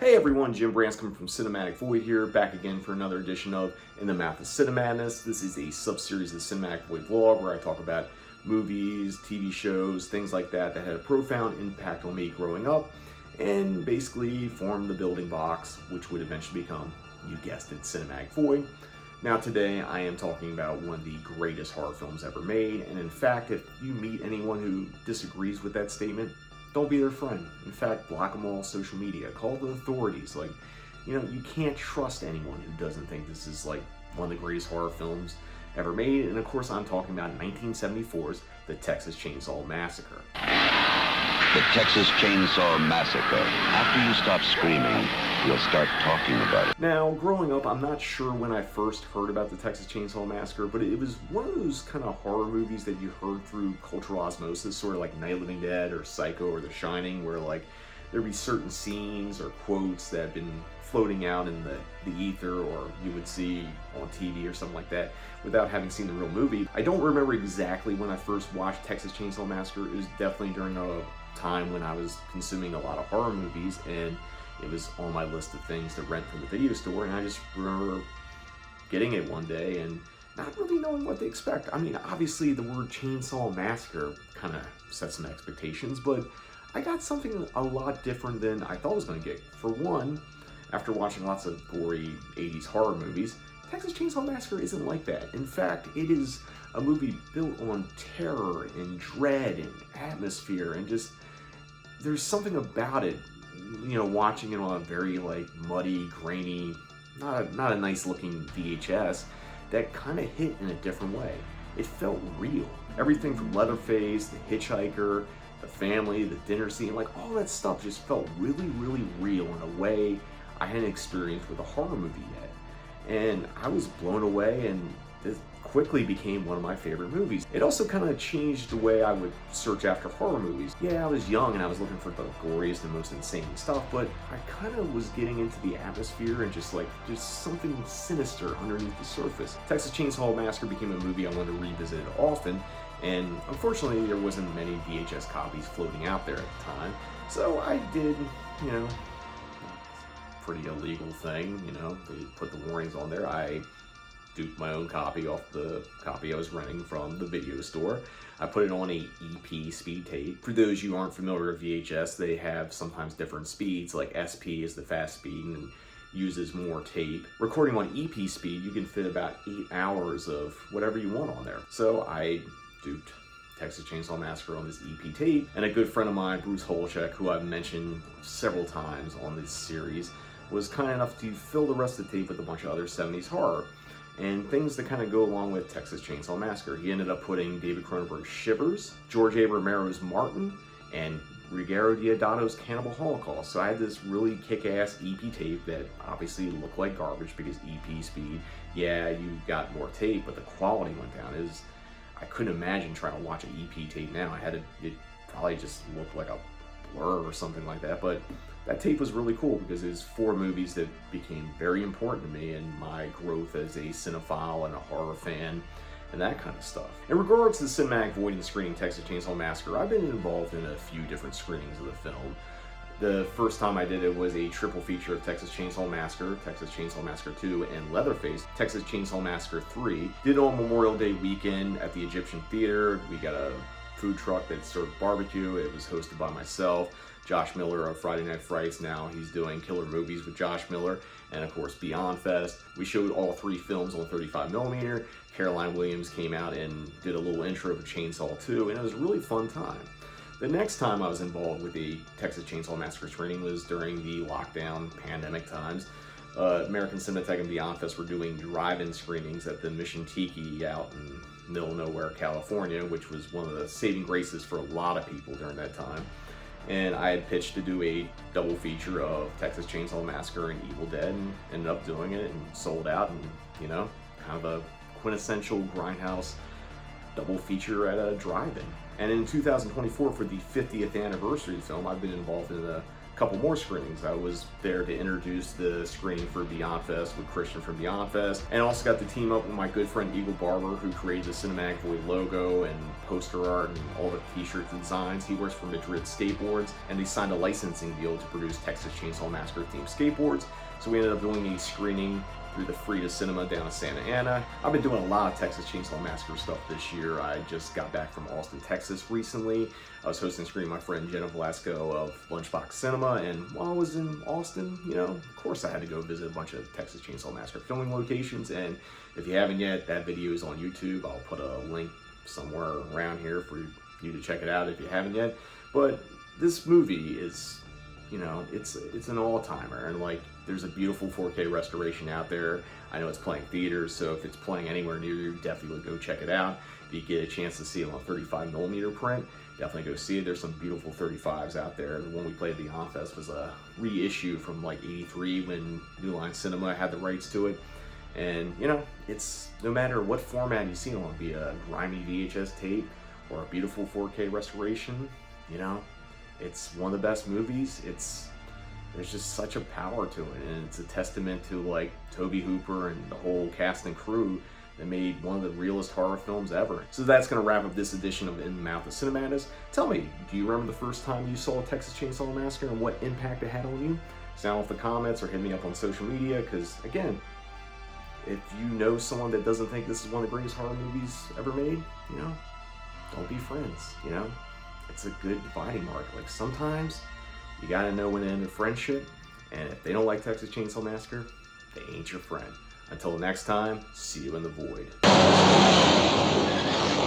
Hey everyone, Jim Branscombe from Cinematic Void here, back again for another edition of In the Mouth of Cinemadness. This is a sub-series of the Cinematic Void vlog where I talk about movies, TV shows, things like that that had a profound impact on me growing up, and basically formed the building blocks, which would eventually become, you guessed it, Cinematic Void. Now today I am talking about one of the greatest horror films ever made, and in fact, if you meet anyone who disagrees with that statement, don't be their friend. In fact, block them all on social media. Call the authorities. You can't trust anyone who doesn't think this is like one of the greatest horror films ever made. And of course, I'm talking about 1974's The Texas Chainsaw Massacre. The Texas Chainsaw Massacre. After you stop screaming, you'll start talking about it. Now, growing up, I'm not sure when I first heard about the Texas Chainsaw Massacre, but it was one of those kind of horror movies that you heard through cultural osmosis, sort of like Night of the Living Dead or Psycho or The Shining, where like there'd be certain scenes or quotes that had been floating out in the ether, or you would see on TV or something like that without having seen the real movie. I don't remember exactly when I first watched Texas Chainsaw Massacre. It was definitely during a time when I was consuming a lot of horror movies, and it was on my list of things to rent from the video store, and I just remember getting it one day and not really knowing what to expect. I mean, obviously the word Chainsaw Massacre kind of set some expectations, but I got something a lot different than I thought I was going to get. For one, after watching lots of gory 80s horror movies, Texas Chainsaw Massacre isn't like that. In fact, it is a movie built on terror and dread and atmosphere, and just there's something about it, watching it on a very like muddy, grainy, not a nice looking VHS, that kind of hit in a different way. It felt real. Everything from Leatherface, the hitchhiker, the family, the dinner scene, like all that stuff just felt really, really real in a way I hadn't experienced with a horror movie yet. And I was blown away, and this quickly became one of my favorite movies. It also kind of changed the way I would search after horror movies. Yeah, I was young and I was looking for the goriest and most insane stuff, but I kind of was getting into the atmosphere and just something sinister underneath the surface. Texas Chainsaw Massacre became a movie I wanted to revisit often, and unfortunately there wasn't many VHS copies floating out there at the time, so I did, pretty illegal thing, they put the warnings on there. I duped my own copy off the copy I was renting from the video store. I put it on a EP speed tape. For those you aren't familiar with VHS, they have sometimes different speeds, like SP is the fast speed and uses more tape. Recording on EP speed, you can fit about 8 hours of whatever you want on there. So I duped Texas Chainsaw Massacre on this EP tape, and a good friend of mine, Bruce Holchek, who I've mentioned several times on this series, was kind enough to fill the rest of the tape with a bunch of other 70s horror and things that kind of go along with Texas Chainsaw Massacre. He ended up putting David Cronenberg's Shivers, George A. Romero's Martin, and Ruggero Deodato's Cannibal Holocaust. So I had this really kick-ass EP tape that obviously looked like garbage because EP speed, yeah, you got more tape, but the quality went down. I couldn't imagine trying to watch an EP tape now. It probably just looked like a blur or something like that, but that tape was really cool because it was 4 movies that became very important to me in my growth as a cinephile and a horror fan and that kind of stuff. In regards to the Cinematic Void and screening Texas Chainsaw Massacre, I've been involved in a few different screenings of the film. The first time I did it was a triple feature of Texas Chainsaw Massacre, Texas Chainsaw Massacre 2, and Leatherface, Texas Chainsaw Massacre 3. Did it on Memorial Day weekend at the Egyptian Theater. We got a food truck that served barbecue. It was hosted by myself, Josh Miller of Friday Night Frights. Now he's doing Killer Movies with Josh Miller, and of course Beyond Fest. We showed all 3 films on 35mm. Caroline Williams came out and did a little intro of Chainsaw 2, and it was a really fun time. The next time I was involved with the Texas Chainsaw Massacre screening was during the lockdown pandemic times. American Cinematheque and Beyond Fest were doing drive-in screenings at the Mission Tiki out in middle of nowhere, California, which was one of the saving graces for a lot of people during that time. And I had pitched to do a double feature of Texas Chainsaw Massacre and Evil Dead, and ended up doing it and sold out, and kind of a quintessential grindhouse double feature at a drive-in. And in 2024, for the 50th anniversary film, I've been involved in a couple more screenings. I was there to introduce the screening for Beyond Fest with Christian from Beyond Fest, and also got to team up with my good friend Eagle Barber, who created the Cinematic Void logo and poster art and all the t-shirt designs. He works for Madrid Skateboards, and they signed a licensing deal to produce Texas Chainsaw Massacre themed skateboards. So we ended up doing a screening through the Frida Cinema down in Santa Ana. I've been doing a lot of Texas Chainsaw Massacre stuff this year. I just got back from Austin, Texas recently. I was hosting a screening with my friend Jenna Velasco of Lunchbox Cinema, and while I was in Austin, you know, of course I had to go visit a bunch of Texas Chainsaw Massacre filming locations, and if you haven't yet, that video is on YouTube. I'll put a link somewhere around here for you to check it out if you haven't yet. But this movie is, you know, it's an all-timer, and like, there's a beautiful 4K restoration out there. I know it's playing theaters, so if it's playing anywhere near you, definitely go check it out. If you get a chance to see it on 35mm print, definitely go see it. There's some beautiful 35s out there. The one we played at Beyond Fest was a reissue from like '83 when New Line Cinema had the rights to it. And you know, it's no matter what format you see it on, be a grimy VHS tape or a beautiful 4K restoration, you know, it's one of the best movies. There's just such a power to it, and it's a testament to like Tobe Hooper and the whole cast and crew that made one of the realest horror films ever. So that's gonna wrap up this edition of In the Mouth of Cinemadness. Tell me, do you remember the first time you saw Texas Chainsaw Massacre and what impact it had on you? Sound off the comments or hit me up on social media, because again, if you know someone that doesn't think this is one of the greatest horror movies ever made, you know, don't be friends, you know? It's a good dividing mark. Like, sometimes you gotta know when to end a friendship, and if they don't like Texas Chainsaw Massacre, they ain't your friend. Until next time, see you in the void.